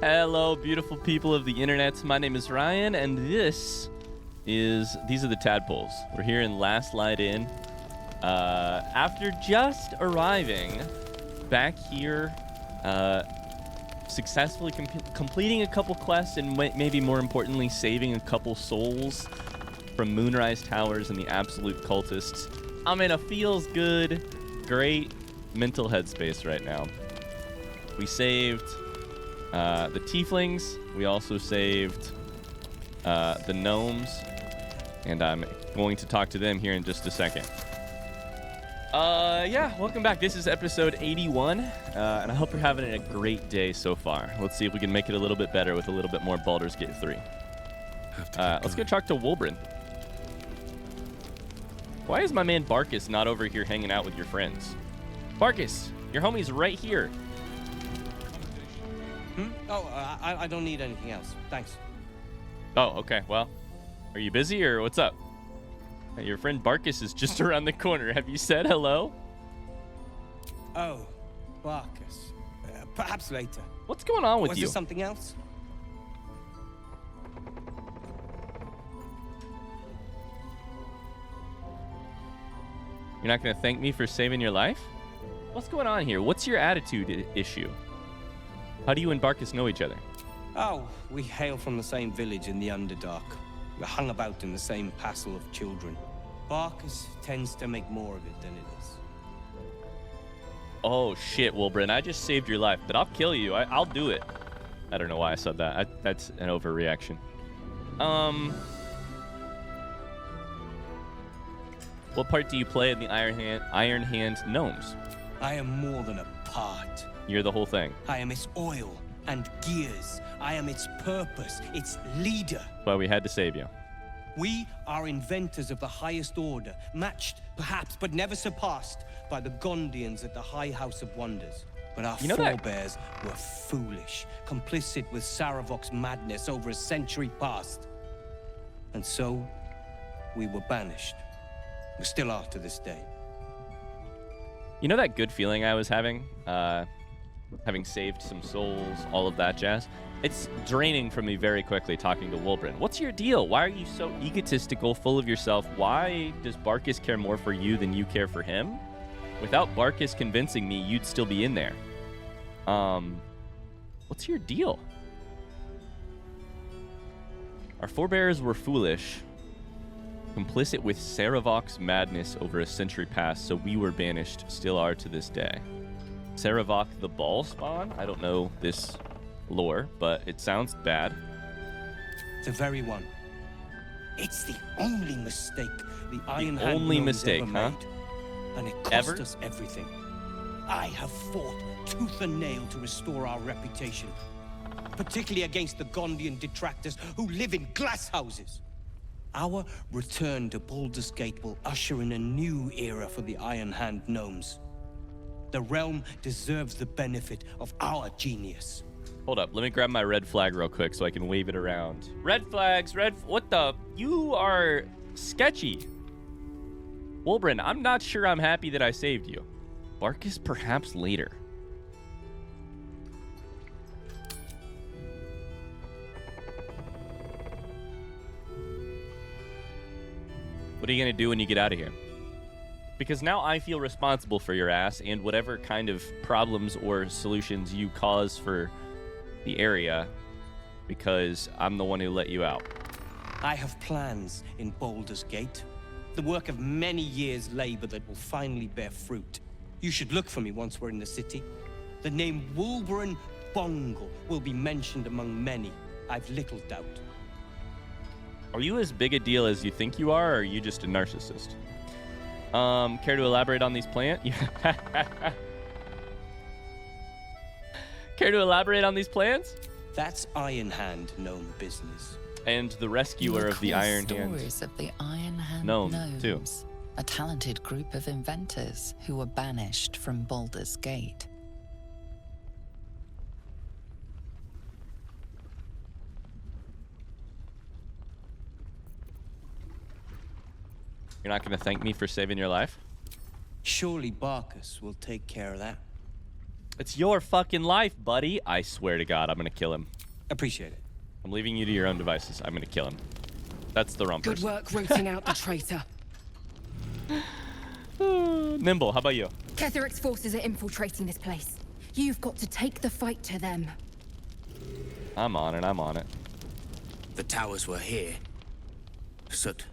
Hello, beautiful people of the internet. My name is Ryan, and these are the tadpoles. We're here in Last Light Inn. After just arriving back here, successfully completing a couple quests, and maybe more importantly, saving a couple souls from Moonrise Towers and the absolute cultists. I'm in a feels good, great mental headspace right now. We saved the tieflings. We also saved the gnomes, and I'm going to talk to them here in just a second. Yeah, welcome back. This is episode 81, and I hope you're having a great day so far. Let's see if we can make it a little bit better with a little bit more Baldur's Gate 3. Let's go talk to Wolbrin. Why is my man Barkus not over here hanging out with your friends? Barkus, your homie's right here. I don't need anything else. Thanks. Oh, okay. Well, are you busy or what's up? Your friend Barkus is just around the corner. Have you said hello? Oh, Barkus. Perhaps later. What's going on with you? Was there something else? You're not going to thank me for saving your life? What's going on here? What's your attitude issue? How do you and Barkus know each other? Oh, we hail from the same village in the Underdark. We're hung about in the same passel of children. Barkus tends to make more of it than it is. Oh, shit, Wolbrin. I just saved your life, but I'll kill you. I'll do it. I don't know why I said that. That's an overreaction. What part do you play in the Iron Hand gnomes? I am more than a part. You're the whole thing. I am its oil and gears. I am its purpose, its leader. Well, we had to save you. We are inventors of the highest order, matched, perhaps, but never surpassed by the Gondians at the High House of Wonders. But our forebears were foolish, complicit with Saravok's madness over a century past. And so, we were banished. We still are to this day. You know that good feeling I was having? Having saved some souls, all of that jazz? It's draining from me very quickly talking to Wolbrin. What's your deal? Why are you so egotistical, full of yourself? Why does Barkus care more for you than you care for him? Without Barkus convincing me, you'd still be in there. What's your deal? Our forebears were foolish, complicit with Saravok's madness over a century past, so we were banished, still are to this day. Saravok the Ball Spawn? I don't know this lore, but it sounds bad. The very one. It's the only mistake the Iron Hand only mistake, ever huh? made. And it cost us everything. I have fought tooth and nail to restore our reputation, particularly against the Gondian detractors who live in glass houses. Our return to Baldur's Gate will usher in a new era for the Iron Hand gnomes. The realm deserves the benefit of our genius. Hold up, let me grab my red flag real quick so I can wave it around. Red flags, what the? You are sketchy. Wolbrin, I'm not sure I'm happy that I saved you. Barkus perhaps later. What are you going to do when you get out of here? Because now I feel responsible for your ass and whatever kind of problems or solutions you cause for the area, because I'm the one who let you out. I have plans in Baldur's Gate. The work of many years' labor that will finally bear fruit. You should look for me once we're in the city. The name Wolbrin Bongle will be mentioned among many. I've little doubt. Are you as big a deal as you think you are, or are you just a narcissist? Care to elaborate on these plans? Care to elaborate on these plans? That's Iron Hand gnome business. And the rescuer of the Iron Hand. Stories of the Iron Hand Gnomes, too. A talented group of inventors who were banished from Baldur's Gate. You're not going to thank me for saving your life? Surely Barkus will take care of that. It's your fucking life, buddy. I swear to God, I'm gonna kill him. Appreciate it. I'm leaving you to your own devices. I'm gonna kill him. That's the wrong Good person. work rooting out the traitor. Nimble, how about you? Ketheric's forces are infiltrating this place. You've got to take the fight to them. I'm on it. I'm on it. The towers were here. Soot,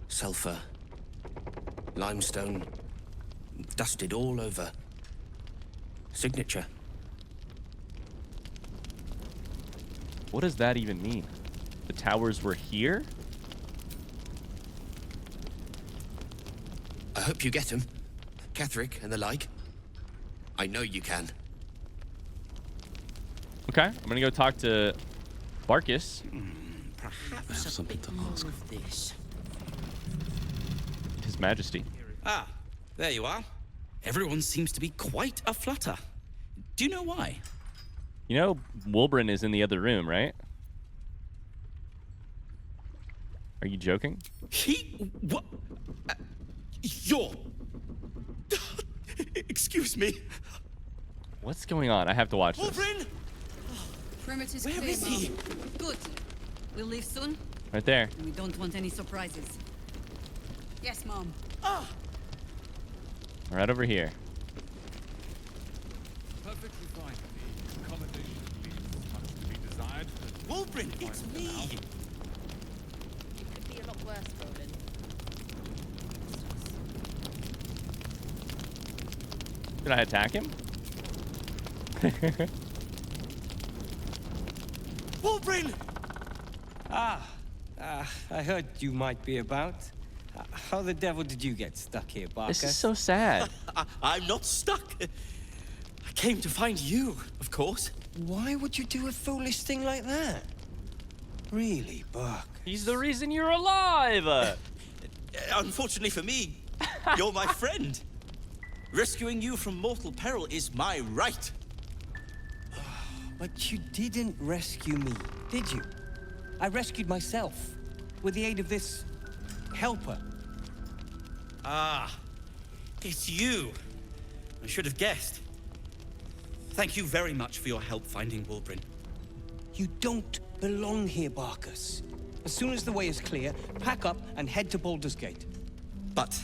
sulfur, limestone, dusted all over. Signature. What does that even mean? The towers were here? I hope you get him. Ketheric and the like. I know you can. Okay, I'm gonna go talk to Barkus. Perhaps I have something to ask. this. His Majesty. Ah, there you are. Everyone seems to be quite a flutter. Do you know why? You know, Wulbren is in the other room, right? Are you joking? What? You're... Excuse me. What's going on? I have to watch this. Wulbren! Perimeter's Where clear, is he? Mom. Good. We'll leave soon. Right there. We don't want any surprises. Yes, Mom. Right over here. Perfectly fine. The accommodation leaves much to be desired. Wulbren, it's me. It could be a lot worse, Roland. Did I attack him? Wulbren! I heard you might be about. How the devil did you get stuck here, Barker? This is so sad. I'm not stuck. I came to find you, of course. Why would you do a foolish thing like that? Really, Barker? He's the reason you're alive. Unfortunately for me, you're my friend. Rescuing you from mortal peril is my right. But you didn't rescue me, did you? I rescued myself with the aid of this helper. Ah, it's you. I should have guessed. Thank you very much for your help finding Wulbren. You don't belong here, Barkus. As soon as the way is clear, pack up and head to Baldur's Gate. But...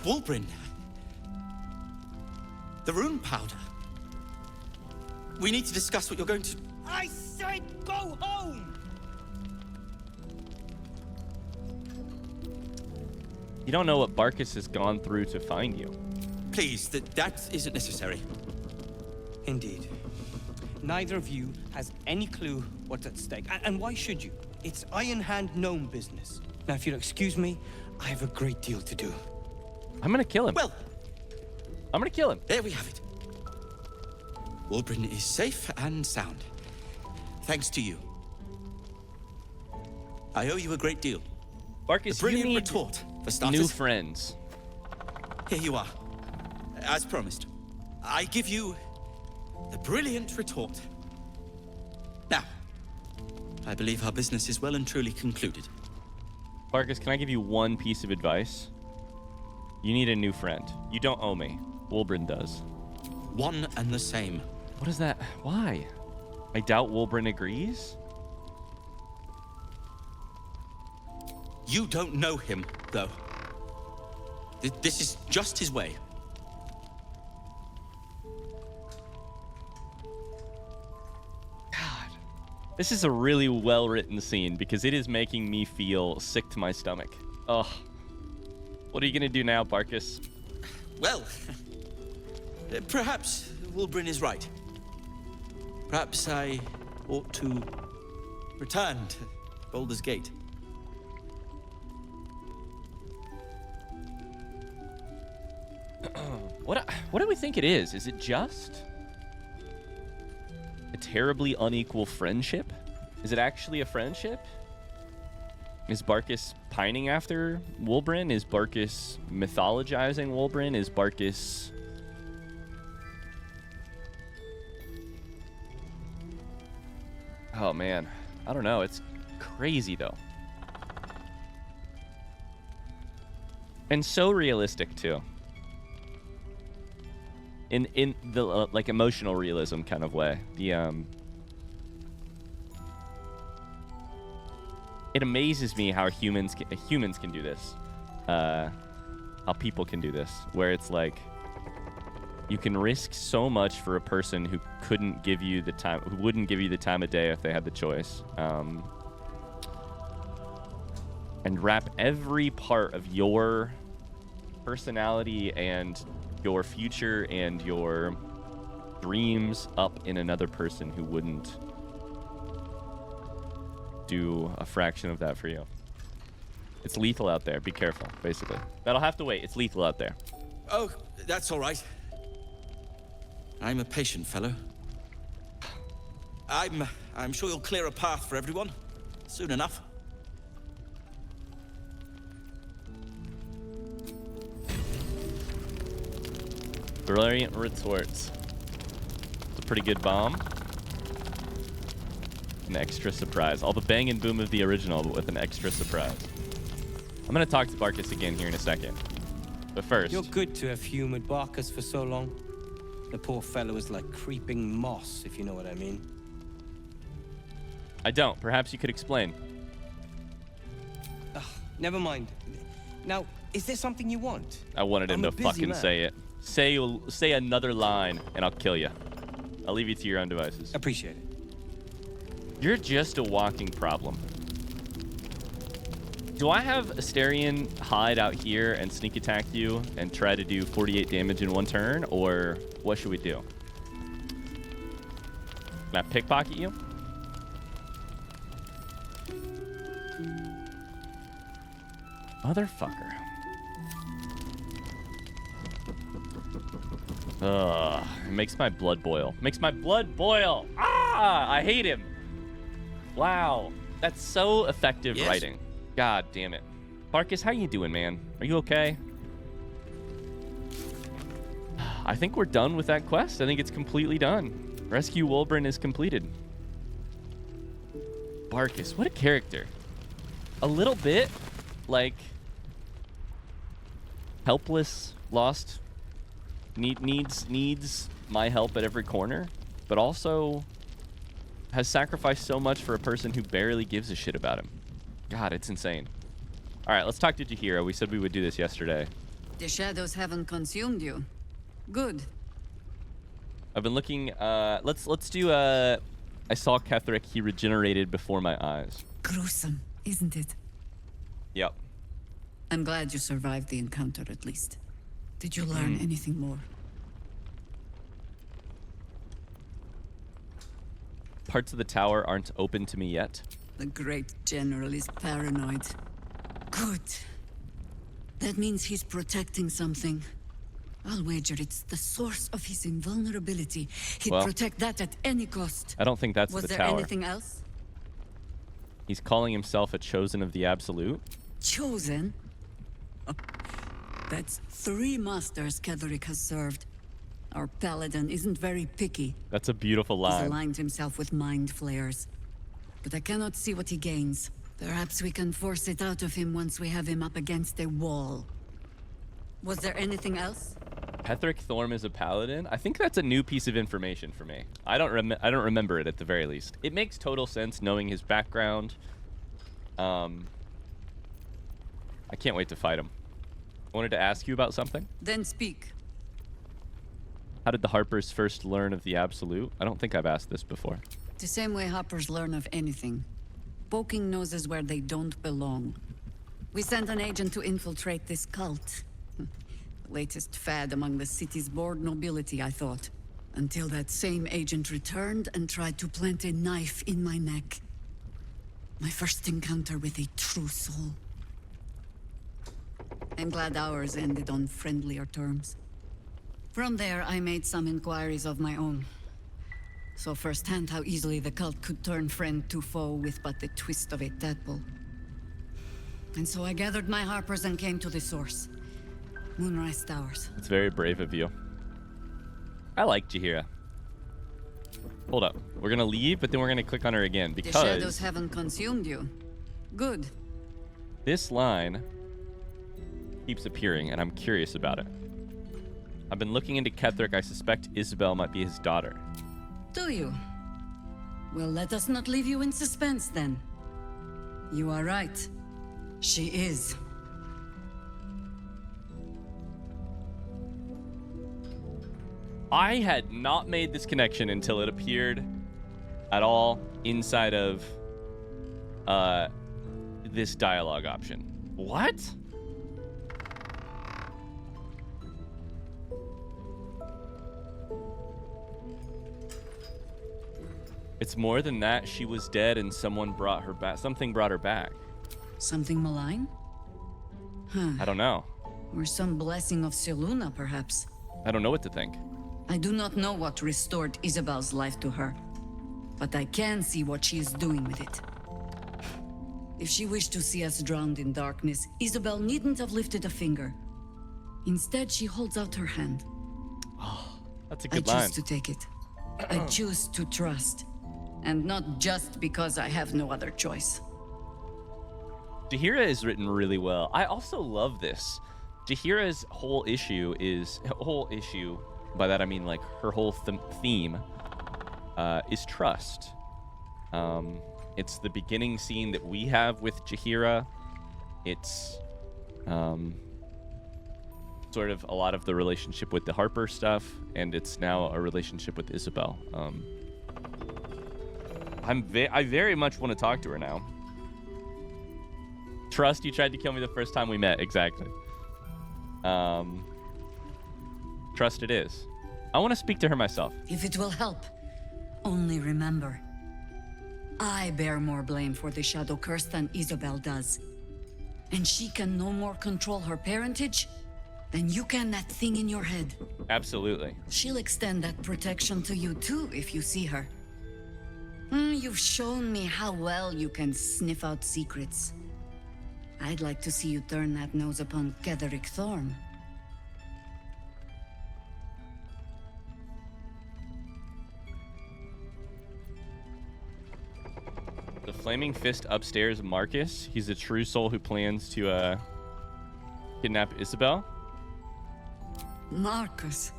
Wulbren... The rune powder... We need to discuss what you're going to... I said go home! You don't know what Barkus has gone through to find you. Please, that isn't necessary. Indeed. Neither of you has any clue what's at stake. And why should you? It's Iron Hand gnome business. Now, if you'll excuse me, I have a great deal to do. I'm gonna kill him. Well, I'm gonna kill him. there we have it. Wulbren is safe and sound. Thanks to you. I owe you a great deal. Barkus, The brilliant you need retort, for starters. new friends. Here you are. As promised. I give you the brilliant retort. Now, I believe our business is well and truly concluded. Barkus, can I give you one piece of advice? You need a new friend. You don't owe me. Wulbren does. One and the same. What is that? Why? I doubt Wulbren agrees. You don't know him, though. This is just his way. God. This is a really well-written scene because it is making me feel sick to my stomach. Ugh. What are you gonna do now, Barkus? Well, perhaps Wulbren is right. Perhaps I ought to return to Baldur's Gate. What do we think it is? Is it just a terribly unequal friendship? Is it actually a friendship? Is Barkus pining after Wulbren? Is Barkus mythologizing Wulbren? Is Barkus... Oh, man. I don't know. It's crazy, though. And so realistic, too. in the like emotional realism kind of way. It amazes me how humans can do this. How people can do this, where it's like you can risk so much for a person who wouldn't give you the time of day if they had the choice, and wrap every part of your personality and your future and your dreams up in another person who wouldn't do a fraction of that for you. It's lethal out there. Be careful, basically. That'll have to wait. It's lethal out there. Oh, that's all right. I'm a patient fellow. I'm sure you'll clear a path for everyone soon enough. Brilliant retorts. It's a pretty good bomb. An extra surprise. All the bang and boom of the original, but with an extra surprise. I'm gonna talk to Barkus again here in a second. But first... You're good to have humored Barkus for so long. The poor fellow is like creeping moss, if you know what I mean. I don't. Perhaps you could explain. Never mind. Now, is there something you want? I wanted him to fucking say it. Say another line, and I'll kill you. I'll leave you to your own devices. Appreciate it. You're just a walking problem. Do I have Asterion hide out here and sneak attack you and try to do 48 damage in one turn, or what should we do? Can I pickpocket you? Motherfucker. Ugh, it makes my blood boil. Makes my blood boil! Ah! I hate him! Wow. That's so effective writing. God damn it. Barkus, how you doing, man? Are you okay? I think we're done with that quest. I think it's completely done. Rescue Wolbrin is completed. Barkus, what a character. A little bit like helpless, lost, needs my help at every corner, but also has sacrificed so much for a person who barely gives a shit about him. God, it's insane. All right, let's talk to Jaheira. We said we would do this yesterday. The shadows haven't consumed you. Good. I've been looking. Let's do. I saw Ketheric. He regenerated before my eyes. Gruesome, isn't it? Yep. I'm glad you survived the encounter at least. Did you learn anything more? Parts of the tower aren't open to me yet. The great general is paranoid. Good. That means he's protecting something. I'll wager it's the source of his invulnerability. He'd protect that at any cost. I don't think that's the tower. Was there anything else? He's calling himself a chosen of the absolute. Chosen? Oh, that's 3 masters Ketheric has served. Our paladin isn't very picky. That's a beautiful line. He's aligned himself with mind flayers. But I cannot see what he gains. Perhaps we can force it out of him once we have him up against a wall. Was there anything else? Ketheric Thorm is a paladin. I think that's a new piece of information for me. I don't remember it at the very least. It makes total sense knowing his background. I can't wait to fight him. I wanted to ask you about something. Then speak. How did the Harpers first learn of the Absolute? I don't think I've asked this before. The same way Harpers learn of anything. Poking noses where they don't belong. We sent an agent to infiltrate this cult. The latest fad among the city's bored nobility, I thought. Until that same agent returned and tried to plant a knife in my neck. My first encounter with a true soul. I'm glad ours ended on friendlier terms. From there, I made some inquiries of my own. Saw firsthand how easily the cult could turn friend to foe with but the twist of a tadpole. And so I gathered my Harpers and came to the source. Moonrise Towers. It's very brave of you. I like Jaheira. Hold up. We're gonna leave, but then we're gonna click on her again because... The shadows haven't consumed you. Good. This line keeps appearing, and I'm curious about it. I've been looking into Ketherick. I suspect Isabel might be his daughter. Do you? Well, let us not leave you in suspense then. You are right. She is. I had not made this connection until it appeared at all inside of this dialogue option. What? It's more than that. She was dead and someone brought her back. Something brought her back. Something malign? Huh. I don't know. Or some blessing of Seluna, perhaps. I don't know what to think. I do not know what restored Isabel's life to her, but I can see what she is doing with it. If she wished to see us drowned in darkness, Isabel needn't have lifted a finger. Instead, she holds out her hand. Oh, that's a good I line. choose to take it. I choose to trust. And not just because I have no other choice. Jaheira is written really well. I also love this. Jaheira's whole issue, by that I mean like her whole theme, is trust. It's the beginning scene that we have with Jaheira. It's sort of a lot of the relationship with the Harper stuff, and it's now a relationship with Isabel. I very much want to talk to her now. Trust, you tried to kill me the first time we met. Exactly. Trust it is. I want to speak to her myself. If it will help, only remember, I bear more blame for the Shadow Curse than Isabel does. And she can no more control her parentage than you can that thing in your head. Absolutely. She'll extend that protection to you too if you see her. You've shown me how well you can sniff out secrets. I'd like to see you turn that nose upon Ketherick Thorm. The Flaming Fist upstairs, Marcus. He's a true soul who plans to kidnap Isabel. Marcus.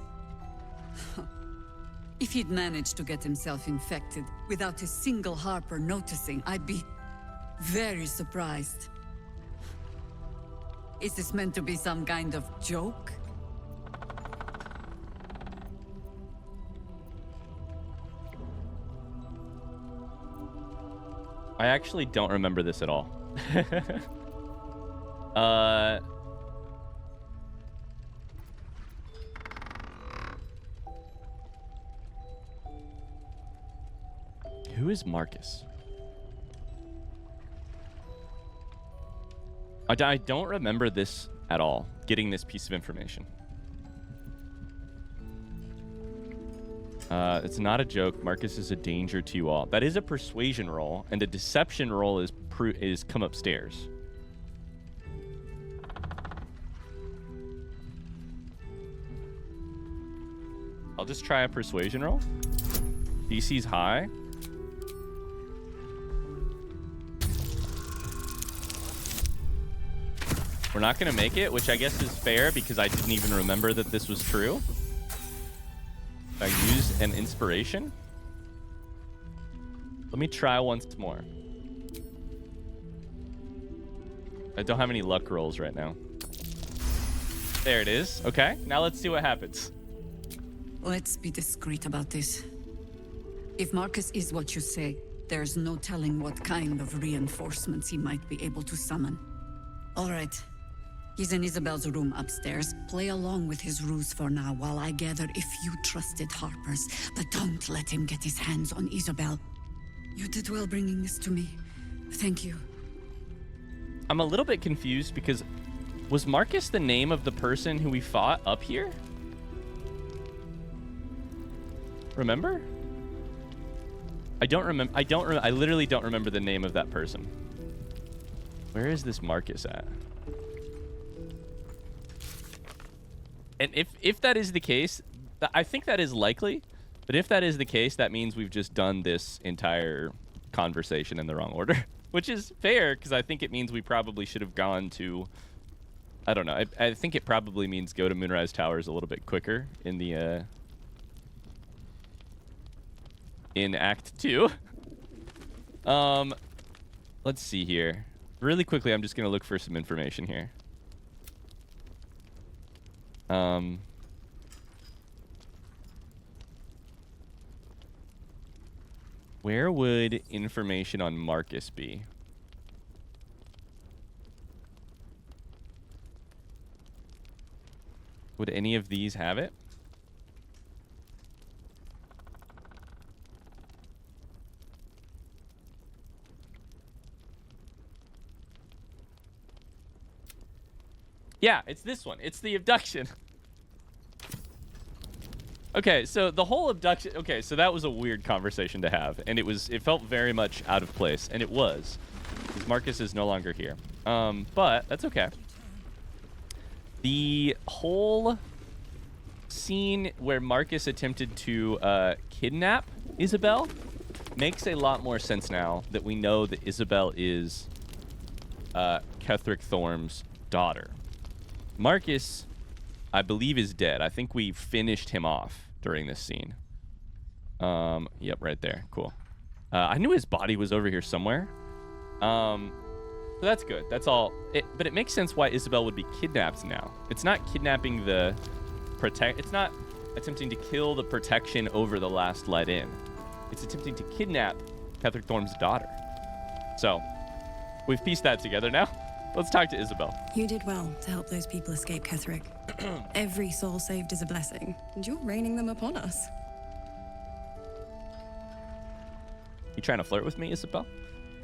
If he'd managed to get himself infected without a single Harper noticing, I'd be very surprised. Is this meant to be some kind of joke? I actually don't remember this at all. Who is Marcus? I don't remember this at all, getting this piece of information. It's not a joke. Marcus is a danger to you all. That is a persuasion roll, and a deception roll is come upstairs. I'll just try a persuasion roll. DC's high. We're not going to make it, which I guess is fair because I didn't even remember that this was true. I used an inspiration. Let me try once more. I don't have any luck rolls right now. There it is. Okay, now let's see what happens. Let's be discreet about this. If Marcus is what you say, there's no telling what kind of reinforcements he might be able to summon. All right. He's in Isabel's room upstairs. Play along with his ruse for now while I gather a few trusted Harpers. But don't let him get his hands on Isabel. You did well bringing this to me. Thank you. I'm a little bit confused because was Marcus the name of the person who we fought up here? Remember? I don't remember. I literally don't remember the name of that person. Where is this Marcus at? And if that is the case, I think that is likely. But if that is the case, that means we've just done this entire conversation in the wrong order, which is fair because I think it means we probably should have gone to I don't know. I think it probably means go to Moonrise Towers a little bit quicker in the in Act 2. Let's see here. Really quickly, I'm just gonna look for some information here. Where would information on Marcus be? Would any of these have it? Yeah, it's this one. It's the abduction. Okay, so the whole abduction... Okay, so that was a weird conversation to have. And it felt very much out of place. And it was. Because Marcus is no longer here. But that's okay. The whole scene where Marcus attempted to kidnap Isabel makes a lot more sense now that we know that Isabel is Ketheric Thorm's daughter. Marcus, I believe, is dead. I think we finished him off during this scene. Yep, right there. Cool. I knew his body was over here somewhere. So that's good. That's all. But it makes sense why Isabel would be kidnapped now. It's not kidnapping the It's not attempting to kill the protection over the last let in. It's attempting to kidnap Ketheric Thorm's daughter. So we've pieced that together now. Let's talk to Isabel. You did well to help those people escape Ketheric. Every soul saved is a blessing, and you're raining them upon us. You trying to flirt with me, Isabel?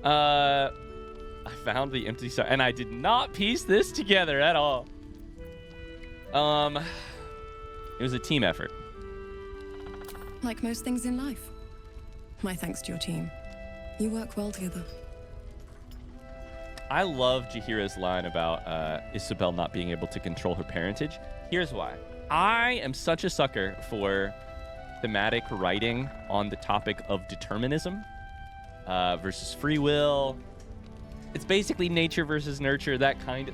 I found the empty star, and I did not piece this together at all. It was a team effort. Like most things in life. My thanks to your team. You work well together. I love Jaheira's line about Isabel not being able to control her parentage. Here's why. I am such a sucker for thematic writing on the topic of determinism versus free will. It's basically nature versus nurture, that kind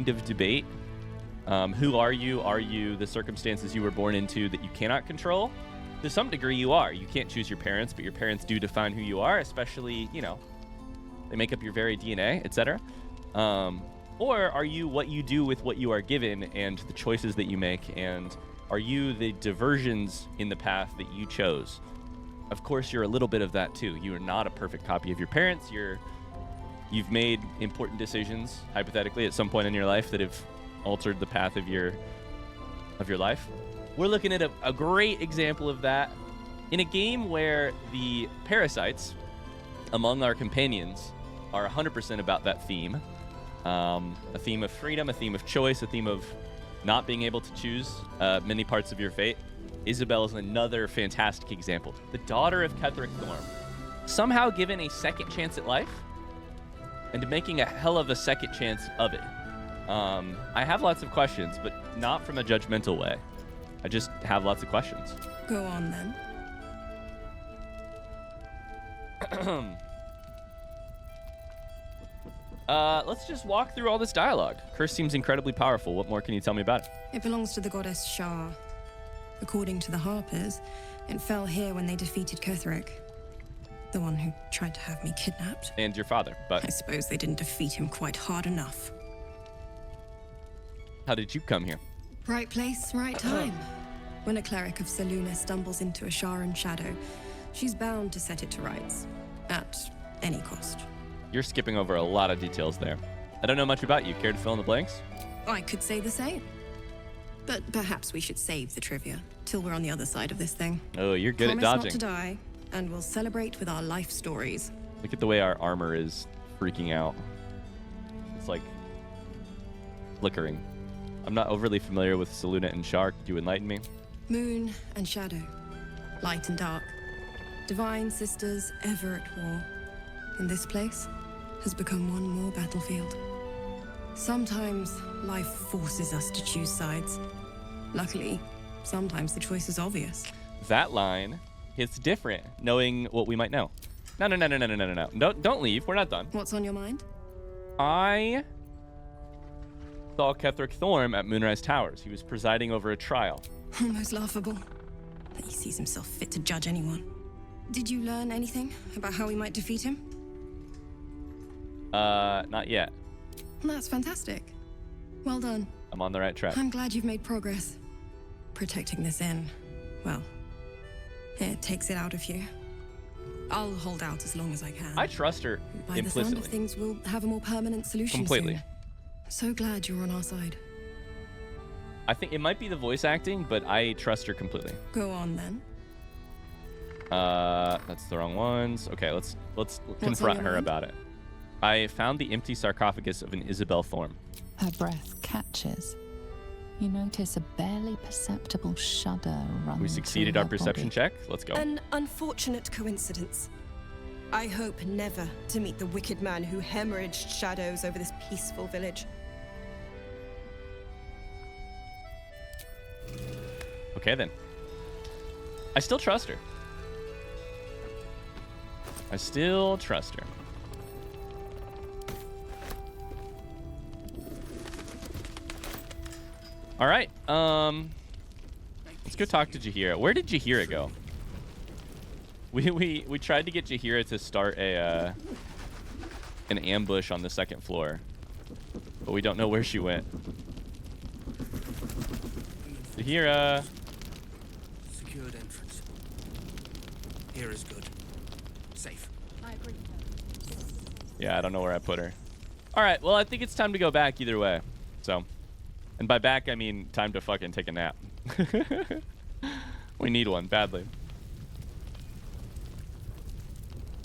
of debate. Who are you? Are you the circumstances you were born into that you cannot control? To some degree, you are. You can't choose your parents, but your parents do define who you are, especially, they make up your very DNA, etc. Or are you what you do with what you are given and the choices that you make, and are you the diversions in the path that you chose? Of course, you're a little bit of that too. You are not a perfect copy of your parents. You've made important decisions, hypothetically, at some point in your life that have altered the path of your life. We're looking at a great example of that in a game where the Parasites among our companions are 100% about that theme. A theme of freedom, a theme of choice, a theme of not being able to choose many parts of your fate. Isabel is another fantastic example. The daughter of Ketheric Thorm, somehow given a second chance at life and making a hell of a second chance of it. I have lots of questions, but not from a judgmental way. I just have lots of questions. Go on, then. Let's just walk through all this dialogue. Curse seems incredibly powerful. What more can you tell me about it? It belongs to the goddess Shah. According to the Harpers, it fell here when they defeated Ketheric, the one who tried to have me kidnapped. And your father, but... I suppose they didn't defeat him quite hard enough. How did you come here? Right place, right time. When a cleric of Selûne stumbles into a Sharan shadow, she's bound to set it to rights, at any cost. You're skipping over a lot of details there. I don't know much about you. Care to fill in the blanks? I could say the same. But perhaps we should save the trivia till we're on the other side of this thing. Oh, you're good at dodging. Promise not to die, and we'll celebrate with our life stories. Look at the way our armor is freaking out. It's like flickering. I'm not overly familiar with Selûne and Shar. Could you enlighten me? Moon and shadow, light and dark, divine sisters ever at war. And this place has become one more battlefield. Sometimes life forces us to choose sides. Luckily, sometimes the choice is obvious. That line hits different, knowing what we might know. No. Don't leave. We're not done. What's on your mind? I Saw Ketheric Thorm at Moonrise Towers. He was presiding over a trial. Almost laughable that he sees himself fit to judge anyone. Did you learn anything about how we might defeat him? Not yet. That's fantastic. Well done. I'm on the right track. I'm glad you've made progress. Protecting this inn, well, it takes it out of you. I'll hold out as long as I can. I trust her By implicitly. the sound of things, we'll have a more permanent solution Completely. soon. So glad you're on our side. I think it might be the voice acting, but I trust her completely. Go on then. That's the wrong ones. Okay, let's confront on her your mind? about it. I found the empty sarcophagus of an Isabel Thorm. Her breath catches. You notice a barely perceptible shudder run We succeeded our through her perception body. check. Let's go. An unfortunate coincidence. I hope never to meet the wicked man who hemorrhaged shadows over this peaceful village. Okay, then. I still trust her. I still trust her. All right. Let's go talk to Jaheira. Where did Jaheira go? We tried to get Jaheira to start an ambush on the second floor, but we don't know where she went. Jaheira. Secured entrance. Here is good. Safe. I agree. Yeah, I don't know where I put her. All right, well, I think it's time to go back either way. So, and by back, I mean time to fucking take a nap. We need one badly.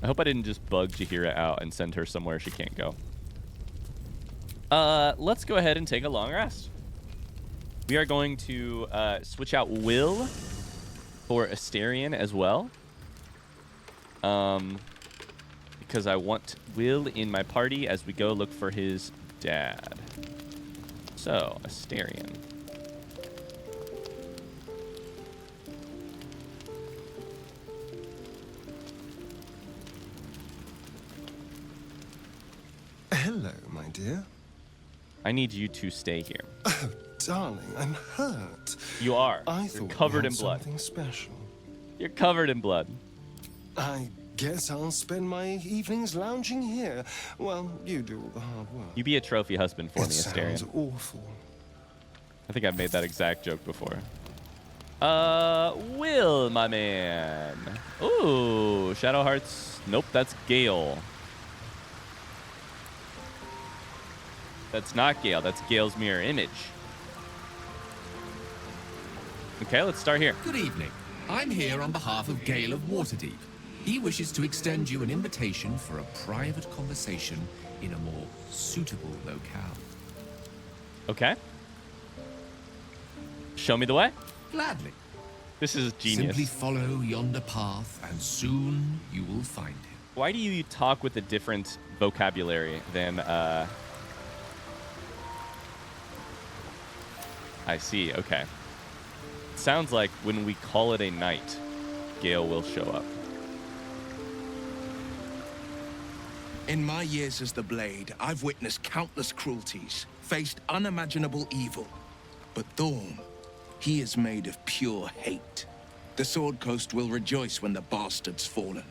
I hope I didn't just bug Jaheira out and send her somewhere she can't go. Let's go ahead and take a long rest. We are going to switch out Will for Astarion as well. Because I want Will in my party as we go look for his dad. So, Astarion. Hello, my dear. I need you to stay here. Oh, darling, I'm hurt. You are. I You're thought covered we in had blood. Something special. You're covered in blood. I guess I'll spend my evenings lounging here. Well, you do all the hard work. You be a trophy husband for me, Sounds Astarion. awful. I think I've made that exact joke before. Will, my man. Ooh, Shadow Hearts. Nope, that's Gale. That's not Gale. That's Gale's mirror image. Okay, let's start here. Good evening. I'm here on behalf of Gale of Waterdeep. He wishes to extend you an invitation for a private conversation in a more suitable locale. Okay. Show me the way. Gladly. This is genius. Simply follow yonder path, and soon you will find him. Why do you talk with a different vocabulary than, I see, okay. Sounds like when we call it a night, Gale will show up. In my years as the Blade, I've witnessed countless cruelties, faced unimaginable evil. But Thorm, he is made of pure hate. The Sword Coast will rejoice when the bastard's fallen.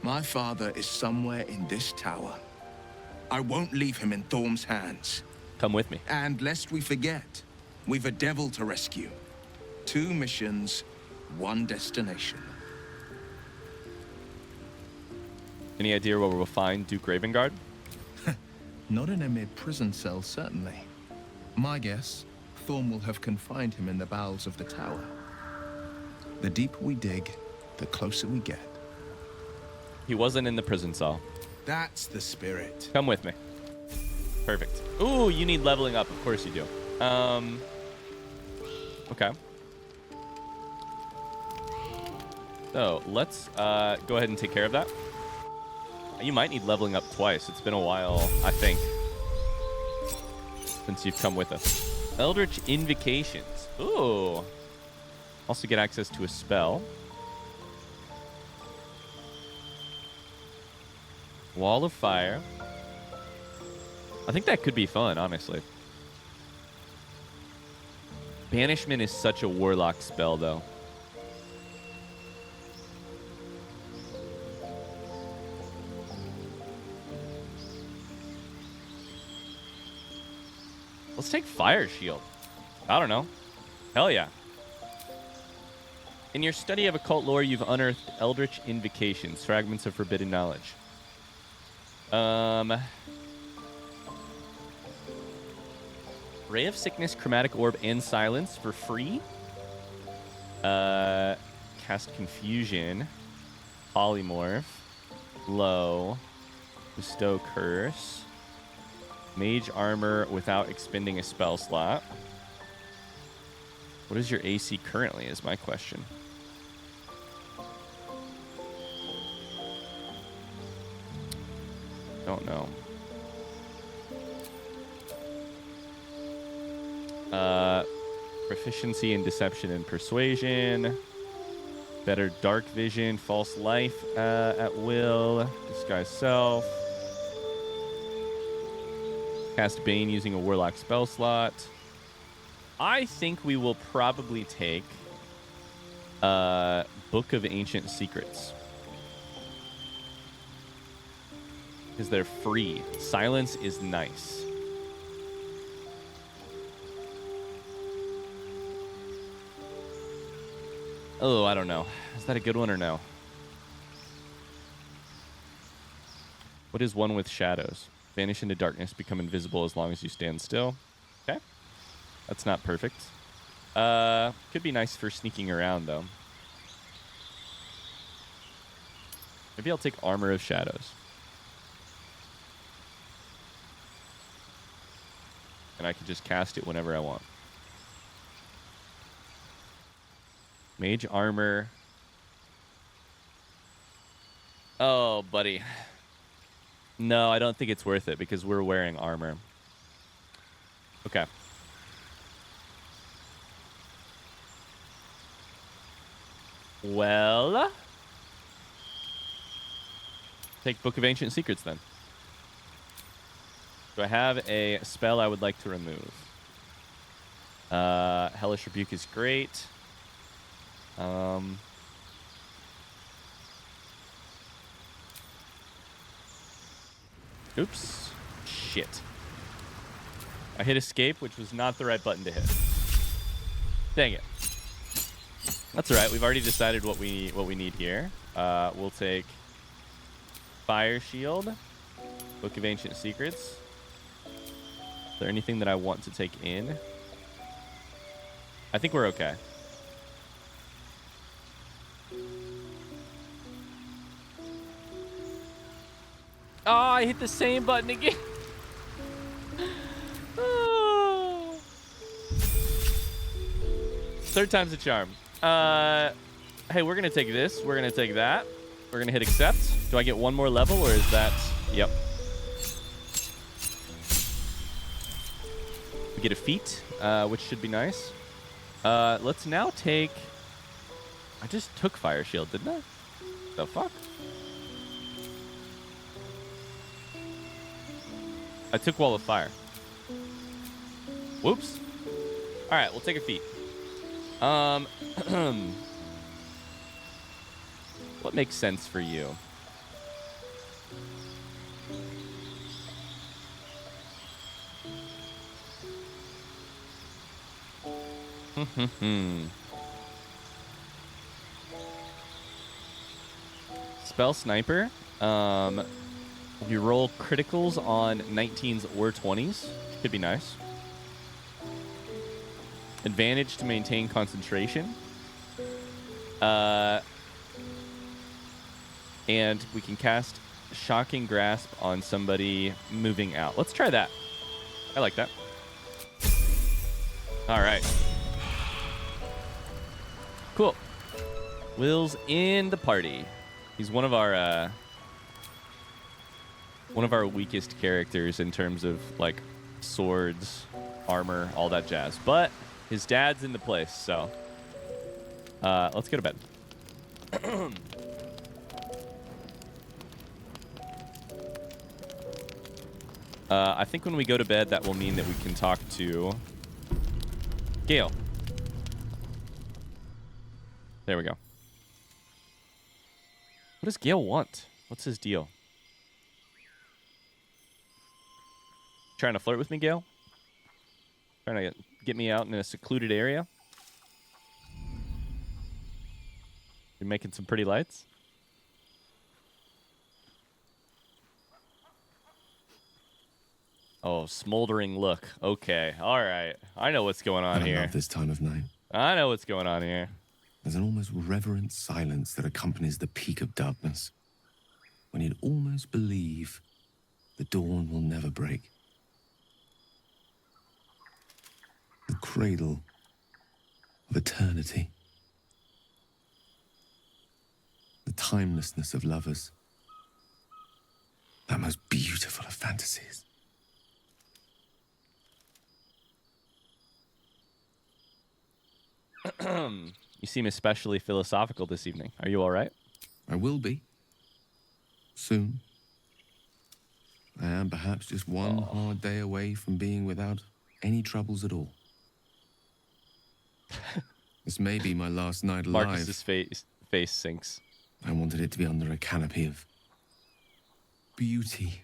My father is somewhere in this tower. I won't leave him in Thorm's hands. Come with me. And lest we forget, we've a devil to rescue. 2 missions, 1 destination. Any idea where we'll find Duke Ravengard? Not in a mere prison cell, certainly. My guess, Thorm will have confined him in the bowels of the tower. The deeper we dig, the closer we get. He wasn't in the prison cell. That's the spirit. Come with me. Perfect. Ooh, you need leveling up. Of course you do. Okay. So let's go ahead and take care of that. You might need leveling up twice. It's been a while, I think, since you've come with us. Eldritch Invocations. Ooh. Also get access to a spell. Wall of Fire. I think that could be fun, honestly. Banishment is such a warlock spell, though. Let's take Fire Shield. I don't know. Hell yeah. In your study of occult lore, you've unearthed Eldritch Invocations, fragments of forbidden knowledge. Ray of Sickness, Chromatic Orb, and Silence for free. Cast Confusion. Polymorph. Low. Bestow Curse. Mage Armor without expending a spell slot. What is your AC currently is my question. Don't know. Proficiency in Deception and Persuasion. Better Dark Vision, False Life at will. Disguise Self. Cast Bane using a Warlock spell slot. I think we will probably take Book of Ancient Secrets. Because they're free. Silence is nice. Oh, I don't know. Is that a good one or no? What is one with shadows? Vanish into darkness, become invisible as long as you stand still. Okay. That's not perfect. Could be nice for sneaking around, though. Maybe I'll take Armor of Shadows. And I can just cast it whenever I want. Mage Armor. Oh, buddy. No, I don't think it's worth it because we're wearing armor. Okay. Well, take Book of Ancient Secrets then. Do I have a spell I would like to remove? Hellish Rebuke is great. Oops. Shit. I hit escape, which was not the right button to hit. Dang it. That's all right. We've already decided what we need here. We'll take Fire Shield, Book of Ancient Secrets. Is there anything that I want to take in? I think we're okay. Oh, I hit the same button again. Oh. Third time's a charm. Hey, we're going to take this. We're going to take that. We're going to hit accept. Do I get one more level or is that... Yep. We get a feat, which should be nice. Let's now take... I just took Fire Shield, didn't I? The fuck? I took Wall of Fire. Whoops. All right, we'll take a feat. What makes sense for you? Spell Sniper. You roll criticals on 19s or 20s. Could be nice. Advantage to maintain concentration. And we can cast Shocking Grasp on somebody moving out. Let's try that. I like that. All right. Cool. Will's in the party. He's one of our weakest characters in terms of like swords, armor, all that jazz. But his dad's in the place, so let's go to bed. I think when we go to bed, that will mean that we can talk to Gale. There we go. What does Gale want? What's his deal? Trying to flirt with me, Gale? Trying to get me out in a secluded area? You're making some pretty lights? Oh, smoldering look. Okay, all right. I know what's going on here. I love this time of night. I know what's going on here. There's an almost reverent silence that accompanies the peak of darkness, when you'd almost believe the dawn will never break. The cradle of eternity. The timelessness of lovers. That most beautiful of fantasies. You seem especially philosophical this evening. Are you all right? I will be. Soon. I am perhaps just one hard day away from being without any troubles at all. This may be my last night alive. Marcus's face sinks. I wanted it to be under a canopy of beauty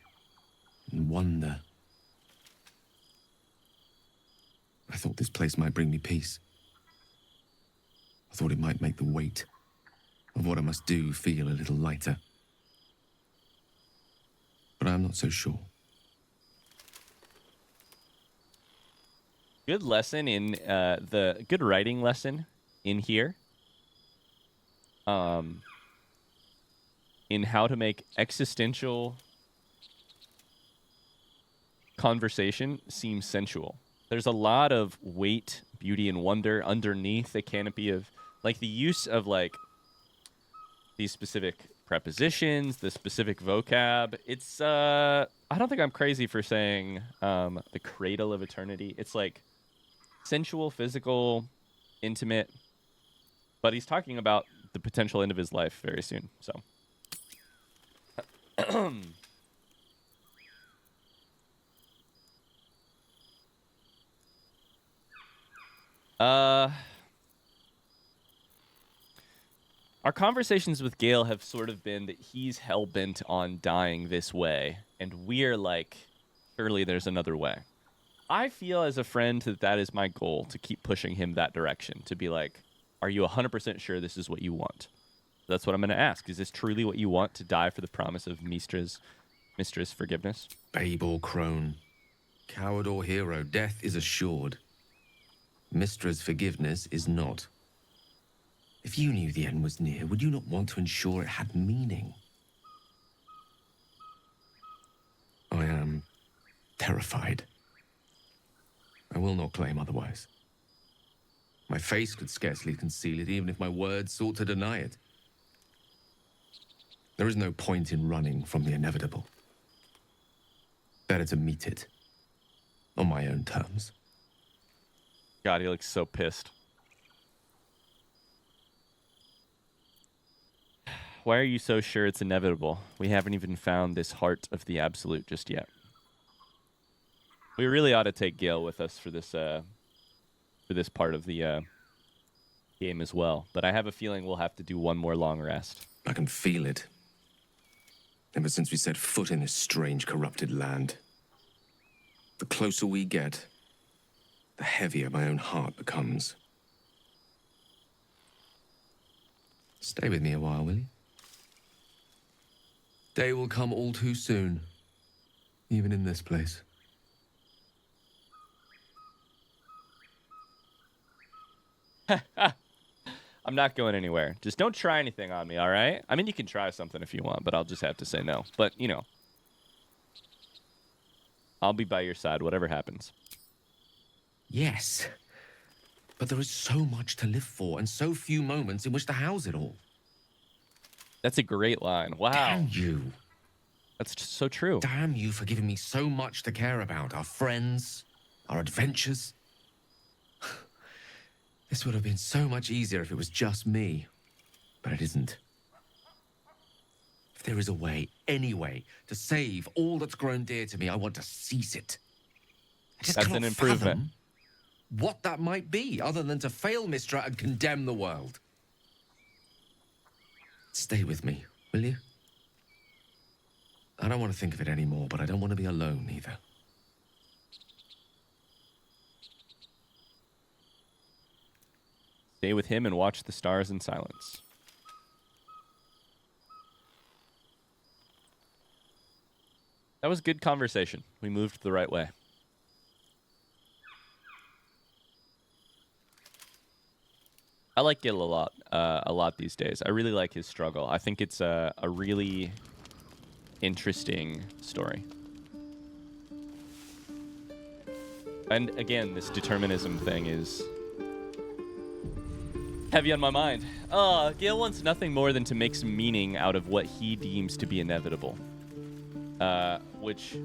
and wonder. I thought this place might bring me peace. I thought it might make the weight of what I must do feel a little lighter. But I'm not so sure. Good lesson in the good writing lesson in here. In how to make existential conversation seem sensual. There's a lot of weight, beauty, and wonder underneath the canopy of, like, the use of, like, these specific prepositions, the specific vocab. It's, I don't think I'm crazy for saying the cradle of eternity. It's, like, sensual, physical, intimate. But he's talking about the potential end of his life very soon, so. Our conversations with Gale have sort of been that he's hell-bent on dying this way, and we're like, surely there's another way. I feel as a friend that that is my goal, to keep pushing him that direction, to be like, are you 100% sure this is what you want? That's what I'm going to ask. Is this truly what you want, to die for the promise of Mistress forgiveness? Babe or crone, coward or hero, death is assured. Mistress forgiveness is not. If you knew the end was near, would you not want to ensure it had meaning? I am terrified. I will not claim otherwise. My face could scarcely conceal it, even if my words sought to deny it. There is no point in running from the inevitable. Better to meet it on my own terms. God, he looks so pissed. Why are you so sure it's inevitable? We haven't even found this heart of the absolute just yet. We really ought to take Gale with us for this part of the game as well. But I have a feeling we'll have to do one more long rest. I can feel it. Ever since we set foot in this strange, corrupted land. The closer we get, the heavier my own heart becomes. Stay with me a while, will you? Day will come all too soon, even in this place. I'm not going anywhere. Just don't try anything on me, all right? I mean, you can try something if you want, but I'll just have to say no. But, you know, I'll be by your side, whatever happens. Yes, but there is so much to live for and so few moments in which to house it all. That's a great line. Wow. Damn you. That's just so true. Damn you for giving me so much to care about. Our friends, our adventures. This would have been so much easier if it was just me. But it isn't. If there is a way, any way, to save all that's grown dear to me, I want to seize it. I just That's cannot an improvement. fathom what that might be, other than to fail Mystra and condemn the world. Stay with me, will you? I don't want to think of it anymore, but I don't want to be alone either. Stay with him and watch the stars in silence. That was good conversation. We moved the right way. I like Gil a lot these days. I really like his struggle. I think it's a really interesting story. And again, this determinism thing is heavy on my mind. Gil wants nothing more than to make some meaning out of what he deems to be inevitable. Which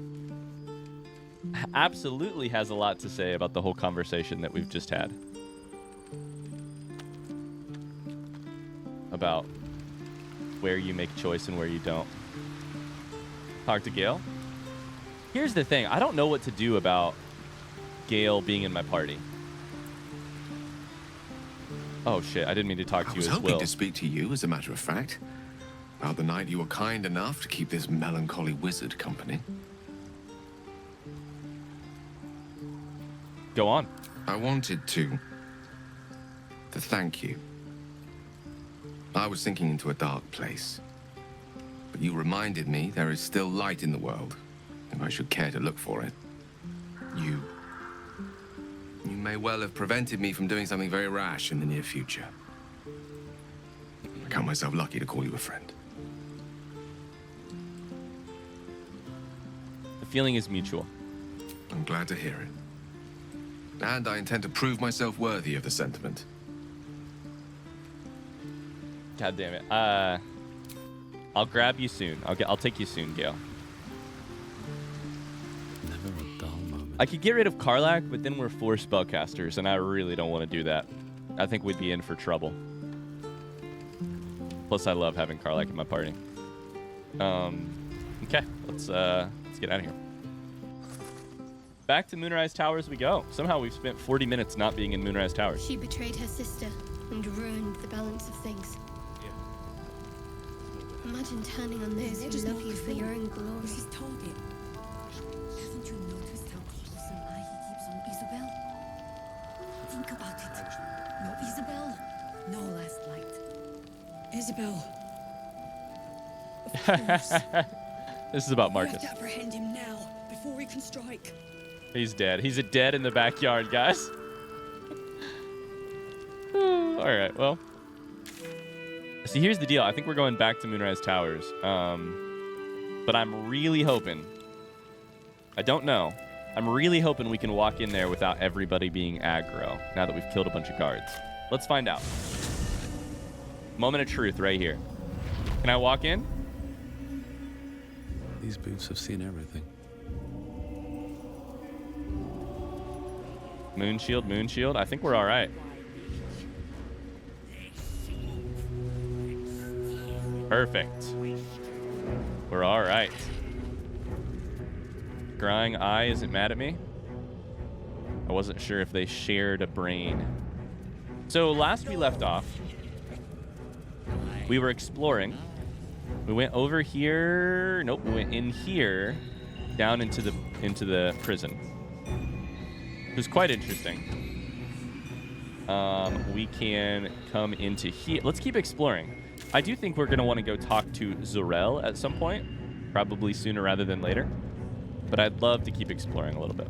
absolutely has a lot to say about the whole conversation that we've just had. About where you make choice and where you don't. Talk to Gale. Here's the thing. I don't know what to do about Gale being in my party. Oh, shit. I didn't mean to talk to you as well. I was hoping to speak to you, as a matter of fact. About the night you were kind enough to keep this melancholy wizard company. Go on. I wanted to thank you. I was sinking into a dark place. But you reminded me there is still light in the world, if I should care to look for it. You may well have prevented me from doing something very rash in the near future. I count myself lucky to call you a friend. The feeling is mutual. I'm glad to hear it. And I intend to prove myself worthy of the sentiment. God damn it. I'll grab you soon. I'll take you soon, Gale. Never a dull moment. I could get rid of Karlach, but then we're 4 spellcasters, and I really don't want to do that. I think we'd be in for trouble. Plus, I love having Karlach in my party. Okay, let's get out of here. Back to Moonrise Towers we go. Somehow we've spent 40 minutes not being in Moonrise Towers. She betrayed her sister and ruined the balance of things. Imagine turning on those who love you for your own glory. His target. Haven't you noticed how close an eye he keeps on Isabel? Think about it. No Isabel, no last light. Isabel. This is about We Marcus. have to apprehend him now, before he can strike. He's dead. He's dead in the backyard, guys. All right, well. See, here's the deal. I think we're going back to Moonrise Towers. But I'm really hoping... I don't know. I'm really hoping we can walk in there without everybody being aggro, now that we've killed a bunch of guards. Let's find out. Moment of truth right here. Can I walk in? These boots have seen everything. Moon shield, moon shield. I think we're all right. Perfect. We're all right. Scrying eye isn't mad at me. I wasn't sure if they shared a brain. So last we left off, we were exploring. We went over here. Nope, we went in here, down into the prison. It was quite interesting. We can come into here. Let's keep exploring. I do think we're going to want to go talk to Zorel at some point, probably sooner rather than later. But I'd love to keep exploring a little bit.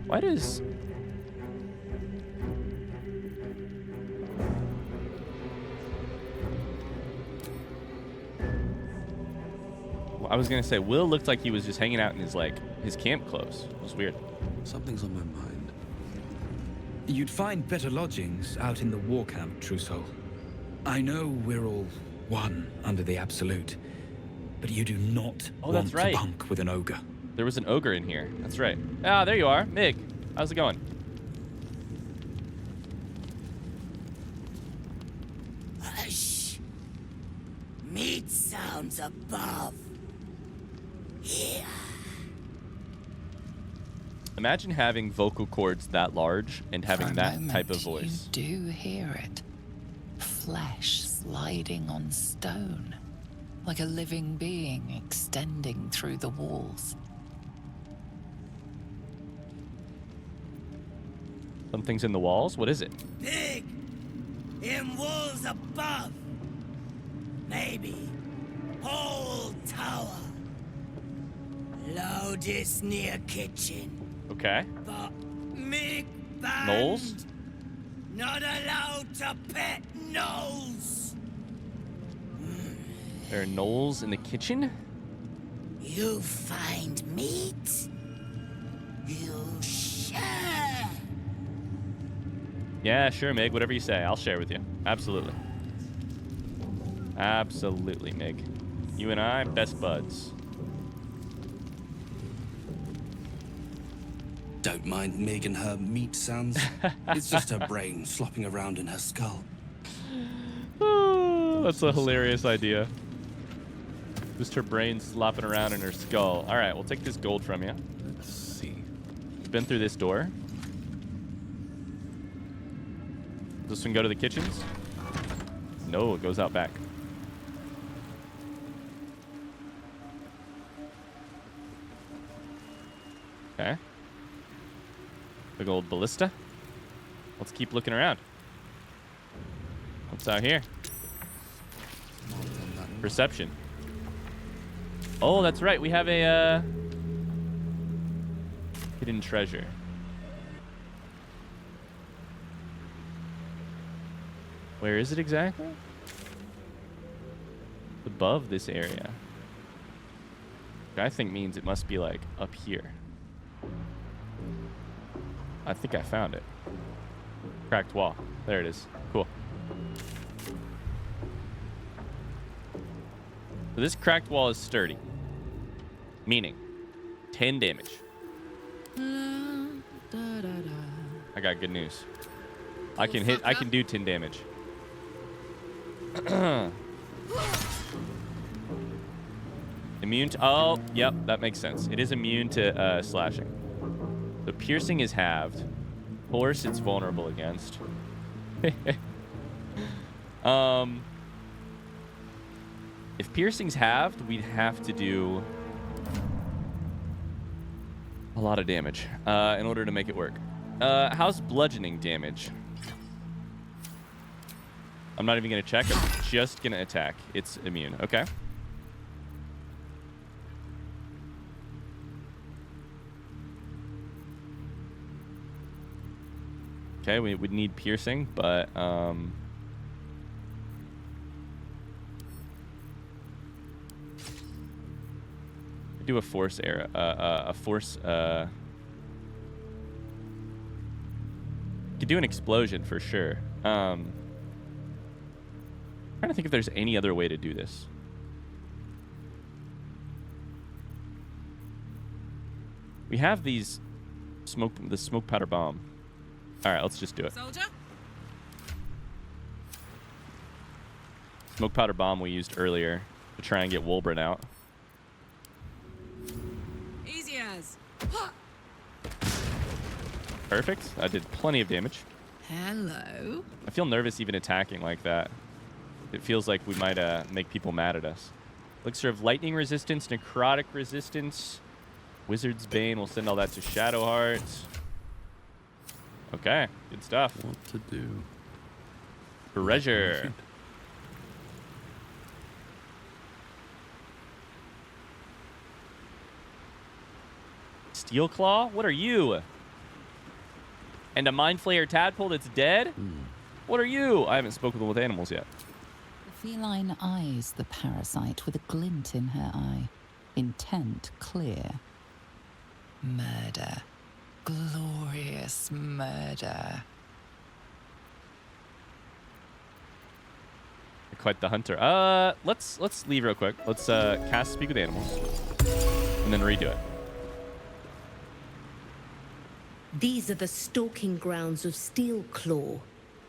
Why does... I was going to say, Will looked like he was just hanging out in his camp clothes. It was weird. Something's on my mind. You'd find better lodgings out in the war camp, True Soul. I know we're all one under the Absolute, but you do not want to bunk with an ogre. There was an ogre in here. That's right. Ah, there you are. Mig, how's it going? sounds above. Here. Imagine having vocal cords that large and having that type of voice. You do hear it. Flesh sliding on stone, like a living being extending through the walls. Something's in the walls? What is it? Big. In walls above. Maybe. Whole tower. Loudest near kitchen. Okay. But Mig band. Knowles? Not allowed to pet Knowles. There are Knowles in the kitchen? You find meat. You share. Yeah, sure, Mig. Whatever you say, I'll share with you. Absolutely. Absolutely, Mig. You and I, best buds. Don't mind Meg and her meat sounds. It's just her brain flopping around in her skull. Oh, that's a hilarious idea. Just her brain slopping around in her skull. All right, we'll take this gold from you. Let's see. We've been through this door. Does this one go to the kitchens? No, it goes out back. Okay. Big old ballista. Let's keep looking around. What's out here? Perception. Oh, that's right. We have a hidden treasure. Where is it exactly? Above this area. Which I think means it must be like up here. I think I found it. Cracked wall. There it is. Cool. So this cracked wall is sturdy. Meaning 10 damage. I got good news. I can do 10 damage. Immune to, oh, yep, that makes sense. It is immune to slashing. So piercing is halved. Force it's vulnerable against. If piercing's halved, we'd have to do a lot of damage in order to make it work. How's bludgeoning damage? I'm not even gonna check. I'm just gonna attack. It's immune. Okay. Okay, we would need piercing, but do a force arrow, a force. Could do an explosion for sure. Trying to think if there's any other way to do this. We have these the smoke powder bomb. All right, let's just do it. Soldier? Smoke powder bomb we used earlier to try and get Wolbrin out. Easy as. Perfect. I did plenty of damage. Hello. I feel nervous even attacking like that. It feels like we might make people mad at us. Elixir of lightning resistance, necrotic resistance, Wizard's Bane. We'll send all that to Shadowheart. Okay, good stuff. What to do? Treasure. Steel Claw? What are you? And a Mind Flayer tadpole that's dead? What are you? I haven't spoken with animals yet. The feline eyes the parasite with a glint in her eye. Intent clear. Murder. Glorious murder. Quite the hunter. Let's leave real quick. Let's cast Speak with Animals. And then redo it. These are the stalking grounds of Steel Claw,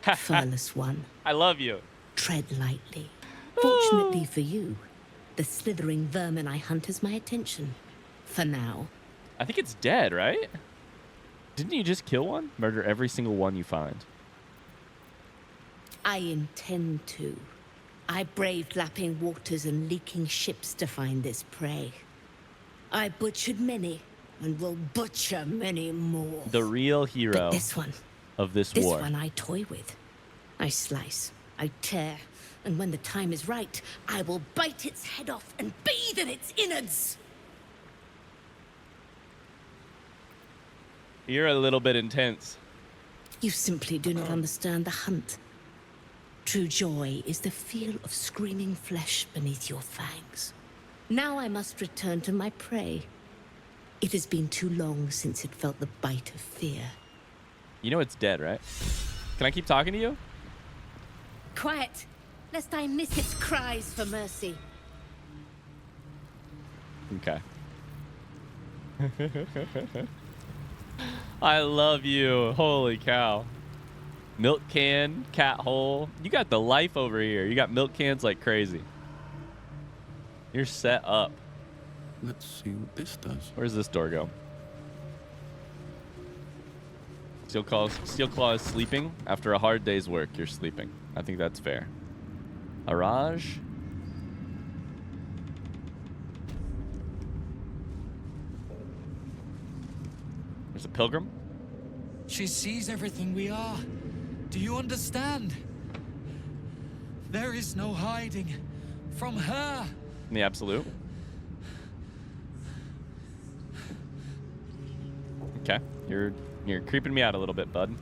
Furless One. I love you. Tread lightly. Fortunately for you, the slithering vermin I hunt as my attention. For now. I think it's dead, right? Didn't you just kill one? Murder every single one you find. I intend to. I braved lapping waters and leaking ships to find this prey. I butchered many, and will butcher many more. The real hero But this one, of this this war. one I toy with. I slice, I tear, and when the time is right, I will bite its head off and bathe in its innards. You're a little bit intense. You simply do not understand the hunt. True joy is the feel of screaming flesh beneath your fangs. Now I must return to my prey. It has been too long since it felt the bite of fear. You know it's dead, right? Can I keep talking to you? Quiet, lest I miss its cries for mercy. Okay. I love you. Holy cow. Milk can, cat hole. You got the life over here. You got milk cans like crazy. You're set up. Let's see what this does. Where's this door go? Steel Claw is sleeping. After a hard day's work, you're sleeping. I think that's fair. Araj. There's a pilgrim. She sees everything we are. Do you understand? There is no hiding from her. In the absolute. Okay, you're creeping me out a little bit, bud.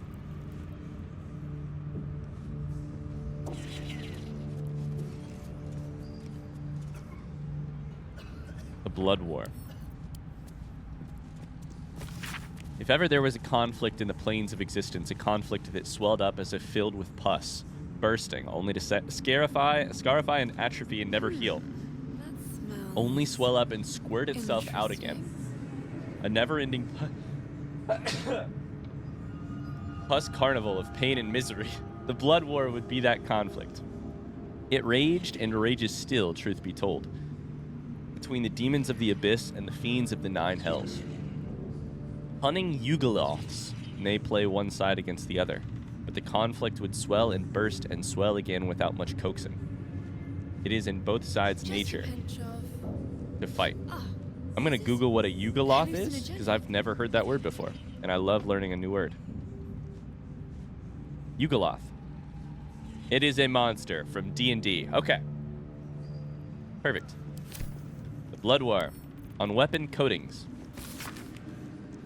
The Blood War. If ever there was a conflict in the planes of existence, a conflict that swelled up as if filled with pus, bursting, only to scarify and atrophy and never heal. Only swell up and squirt itself out again. A never-ending pus carnival of pain and misery. The Blood War would be that conflict. It raged and rages still, truth be told, between the demons of the abyss and the fiends of the nine hells. Cunning Yugoloths may play one side against the other, but the conflict would swell and burst and swell again without much coaxing. It is in both sides' nature to fight. I'm gonna Google what a Yugoloth is, because I've never heard that word before, and I love learning a new word. Yugoloth. It is a monster from D&D. Okay. Perfect. The Blood War. On weapon coatings.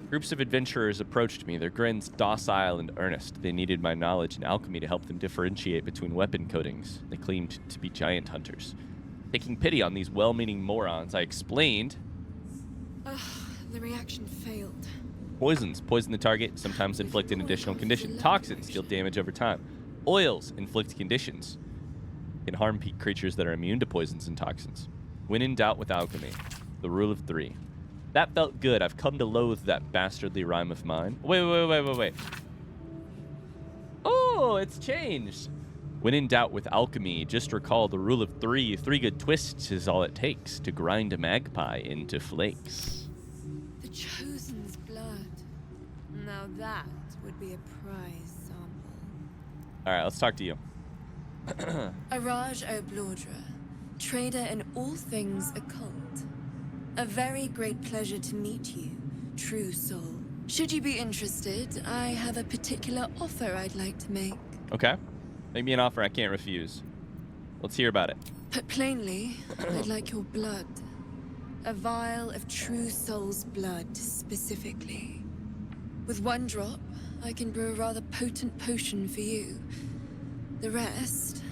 Groups of adventurers approached me, their grins docile and earnest. They needed my knowledge and alchemy to help them differentiate between weapon coatings. They claimed to be giant hunters. Taking pity on these well-meaning morons, I explained... The reaction failed. Poisons poison the target, sometimes inflict an additional condition. Toxins deal damage over time. Oils inflict conditions. Can harm creatures that are immune to poisons and toxins. When in doubt with alchemy. The rule of 3. That felt good. I've come to loathe that bastardly rhyme of mine. Wait. Oh, it's changed. When in doubt with alchemy, just recall the rule of 3. 3 good twists is all it takes to grind a magpie into flakes. The Chosen's blood. Now that would be a prize sample. All right, let's talk to you. Araj O'Blaudra, trader in all things occult. A very great pleasure to meet you, true soul. Should you be interested, I have a particular offer I'd like to make. Okay. Make me an offer I can't refuse. Let's hear about it. Put plainly, I'd like your blood. A vial of true soul's blood, specifically. With one drop, I can brew a rather potent potion for you. The rest,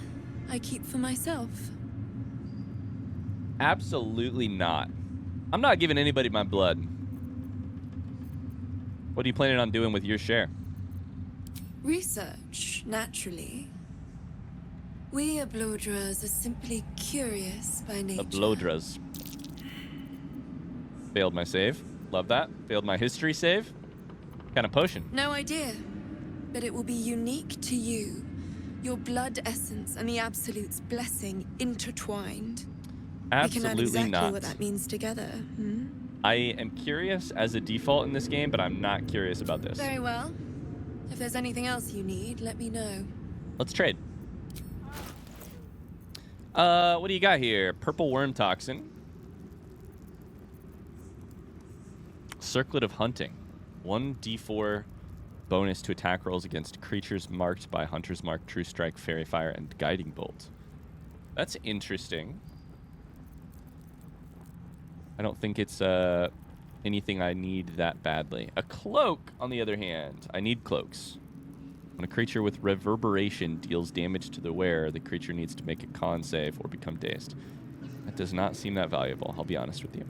I keep for myself. Absolutely not. I'm not giving anybody my blood. What are you planning on doing with your share? Research, naturally. We Ablodras are simply curious by nature. Ablodras. Failed my save. Love that. Failed my history save. What kind of potion? No idea, but it will be unique to you. Your blood essence and the Absolute's blessing intertwined. Absolutely we can learn exactly not. what that means together. Hmm? I am curious as a default in this game, but I'm not curious about this. Very well. If there's anything else you need, let me know. Let's trade. What do you got here? Purple worm toxin. Circlet of hunting. 1d4 bonus to attack rolls against creatures marked by Hunter's Mark, True Strike, Fairy Fire, and Guiding Bolt. That's interesting. I don't think it's anything I need that badly. A cloak, on the other hand. I need cloaks. When a creature with reverberation deals damage to the wearer, the creature needs to make a con save or become dazed. That does not seem that valuable, I'll be honest with you.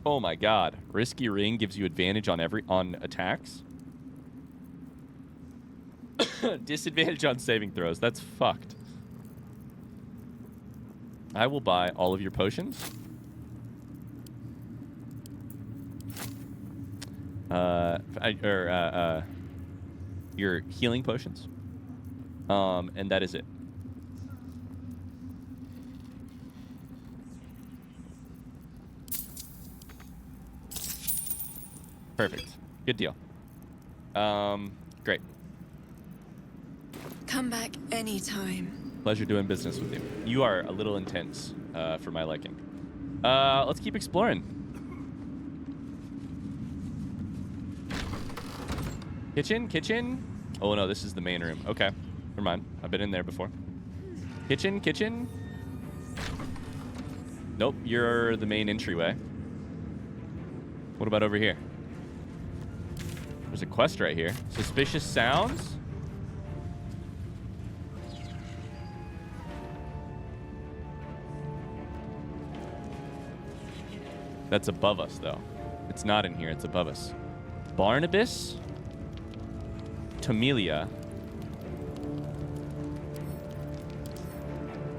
Oh my god. Risky Ring gives you advantage on attacks. Disadvantage on saving throws. That's fucked. I will buy all of your potions. Your healing potions. And that is it. Perfect. Good deal. Great. Come back anytime. Pleasure doing business with you. You are a little intense for my liking. Let's keep exploring. Kitchen. Oh no, this is the main room. Okay, never mind. I've been in there before. Kitchen. Nope, you're the main entryway. What about over here? There's a quest right here. Suspicious sounds. That's above us, though. It's not in here. It's above us. Barnabas. Tomelia.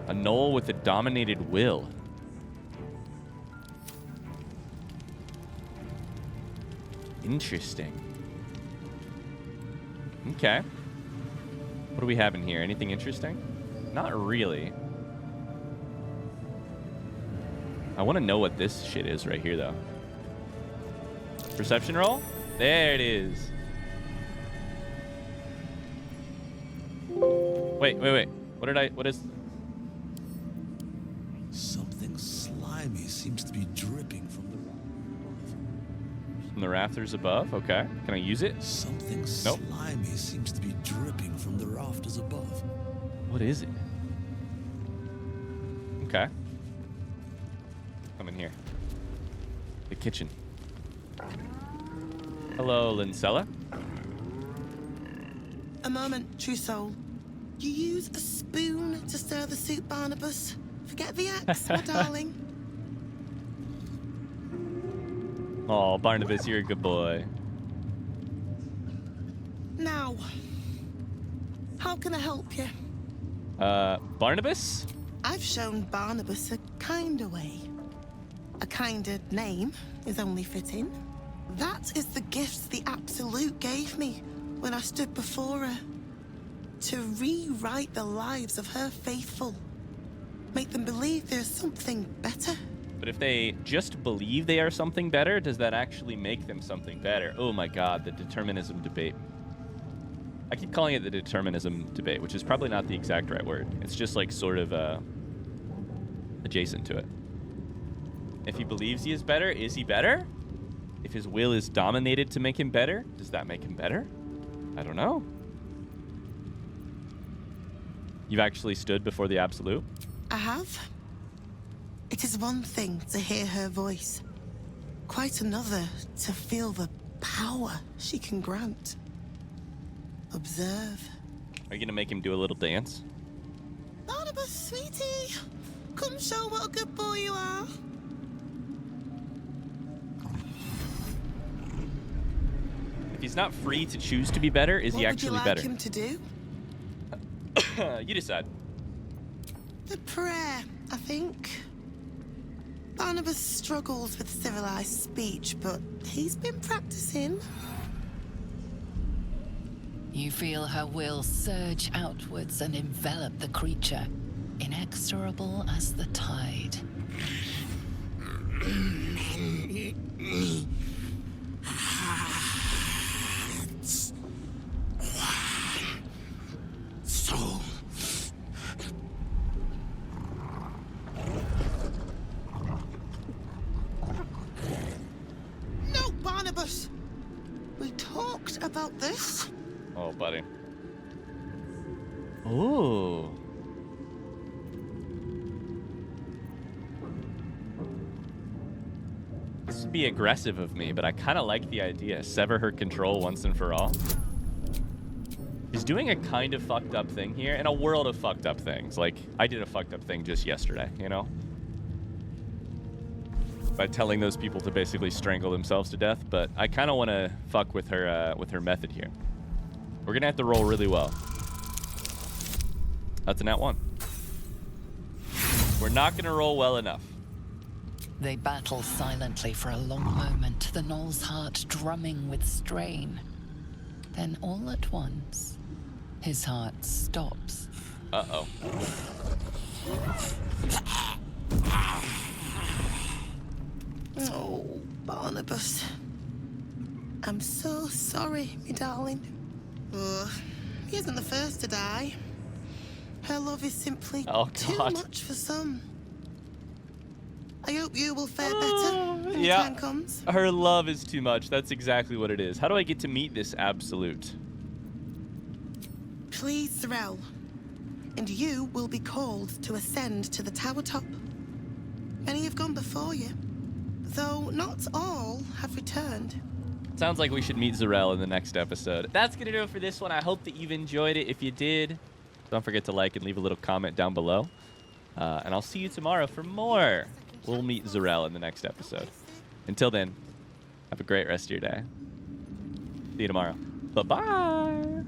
A knoll with a dominated will. Interesting. Okay. What do we have in here? Anything interesting? Not really. I want to know what this shit is right here, though. Perception roll? There it is. Wait. What is... Something slimy seems to be dripping from the rafters above? Okay. Can I use it? Something Nope. slimy seems to be dripping from the rafters above. What is it? Okay. Come in here. The kitchen. Hello, Lincella. A moment, true soul. You use a spoon to stir the soup, Barnabas. Forget the axe, my darling. Oh, Barnabas, you're a good boy. Now, how can I help you? Barnabas? I've shown Barnabas a kinder way. A kinder name is only fitting. That is the gift the Absolute gave me when I stood before her. To rewrite the lives of her faithful. Make them believe there's something better. But if they just believe they are something better, does that actually make them something better? Oh my god, the determinism debate. I keep calling it the determinism debate, which is probably not the exact right word. It's just like sort of adjacent to it. If he believes he is better, is he better? If his will is dominated to make him better, does that make him better? I don't know. You've actually stood before the Absolute? I have. It is one thing to hear her voice. Quite another to feel the power she can grant. Observe. Are you gonna make him do a little dance? Barnabas, sweetie. Come show what a good boy you are. If he's not free to choose to be better, is he actually better? What would you like him to do? You decide. The prayer, I think. Barnabas struggles with civilized speech, but he's been practicing. You feel her will surge outwards and envelop the creature. inexorable as the tide. Soul. No, Barnabas! We talked about this. Oh, buddy. Ooh. This would be aggressive of me, but I kind of like the idea. Sever her control once and for all. He's doing a kind of fucked up thing here, and a world of fucked up things. Like, I did a fucked up thing just yesterday, you know? By telling those people to basically strangle themselves to death, but I kind of want to fuck with her method here. We're gonna have to roll really well. That's a nat 1. We're not gonna roll well enough. They battle silently for a long moment, the gnoll's heart drumming with strain. Then all at once, his heart stops. Uh-oh. Oh, Barnabas. I'm so sorry, me darling. He isn't the first to die. Her love is simply too much for some. I hope you will fare better when the time comes. Her love is too much. That's exactly what it is. How do I get to meet this absolute? Please, Zarel. And you will be called to ascend to the tower top. Many have gone before you, though not all have returned. Sounds like we should meet Zarel in the next episode. That's going to do it for this one. I hope that you've enjoyed it. If you did, don't forget to like and leave a little comment down below. And I'll see you tomorrow for more. We'll meet Zarel in the next episode. Until then, have a great rest of your day. See you tomorrow. Bye-bye.